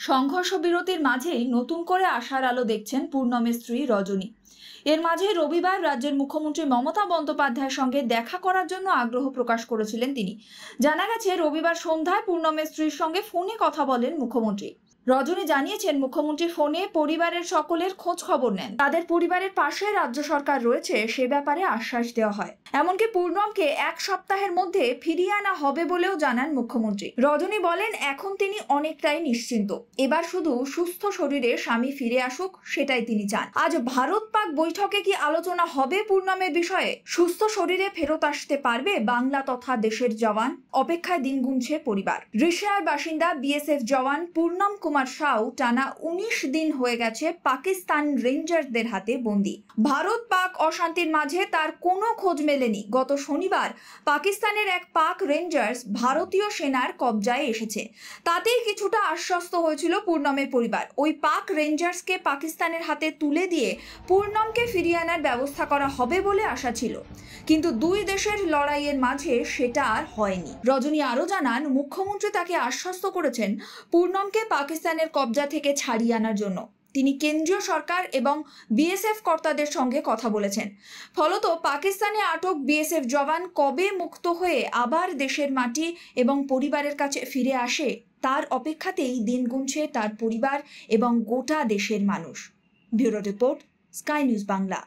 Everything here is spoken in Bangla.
সংঘর্ষ বিরতির মাঝেই নতুন করে আশার আলো দেখছেন পূর্ণমের স্ত্রী রজনী। এর মাঝে রবিবার রাজ্যের মুখ্যমন্ত্রী মমতা বন্দ্যোপাধ্যায়ের সঙ্গে দেখা করার জন্য আগ্রহ প্রকাশ করেছিলেন তিনি। জানা গেছে, রবিবার সন্ধ্যায় পূর্ণমের স্ত্রীর সঙ্গে ফোনে কথা বলেন মুখ্যমন্ত্রী। রজনী জানিয়েছেন, মুখ্যমন্ত্রী ফোনে পরিবারের সকলের খোঁজ খবর নেন, তাদের পরিবারের পাশে রাজ্য সরকার রয়েছে সে ব্যাপারে আশ্বাস দেওয়া হয়। এমনকি পূর্ণমকে 1 সপ্তাহের মধ্যে ফিরিয়ে আনা হবে বলেও জানান মুখ্যমন্ত্রী। রজনী বলেন, এখন তিনি অনেকটাই নিশ্চিন্ত, এবার শুধু সুস্থ শরীরে স্বামী ফিরে আসুক সেটাই তিনি চান। আজ ভারত পাক বৈঠকে কি আলোচনা হবে পূর্ণমের বিষয়ে? সুস্থ শরীরে ফেরত আসতে পারবে বাংলা তথা দেশের জওয়ান? অপেক্ষায় দিন গুনছে পরিবার। ঋষিয়ার বাসিন্দা বিএসএফ জওয়ান পূর্ণম কুমার সাউ টানা 19 দিন হয়ে গেছে পাকিস্তান রেঞ্জার্সদের হাতে বন্দী। ভারত পাক অশান্তির মাঝে তার কোনো খোঁজ মেলেনি। গত শনিবার পাকিস্তানের এক পাক রেঞ্জার্স ভারতীয় সেনার কবজায় এসেছে, তাতেই কিছুটা আশ্বস্ত হয়েছিল পূর্ণমের পরিবার। ওই পাক রেঞ্জার্সকে পাকিস্তানের হাতে তুলে দিয়ে পূর্ণমকে ফিরিয়ে আনার ব্যবস্থা করা হবে বলে আশা ছিল, কিন্তু দুই দেশের লড়াইয়ের মাঝে সেটা আর হয়নি। রজনী আরও জানান, মুখ্যমন্ত্রী তাকে আশ্বস্ত করেছেন পূর্ণমকে পাকিস্তানের কবজা থেকে ছাড়িয়ে আনার জন্য। তিনি কেন্দ্রীয় সরকার এবং বিএসএফ কর্তাদের সঙ্গে কথা বলেছেন। ফলত পাকিস্তানে আটক বিএসএফ জওয়ান কবে মুক্ত হয়ে আবার দেশের মাটি এবং পরিবারের কাছে ফিরে আসে তার অপেক্ষাতেই দিন গুনছে তার পরিবার এবং গোটা দেশের মানুষ। Bureau report, sky news Bangla.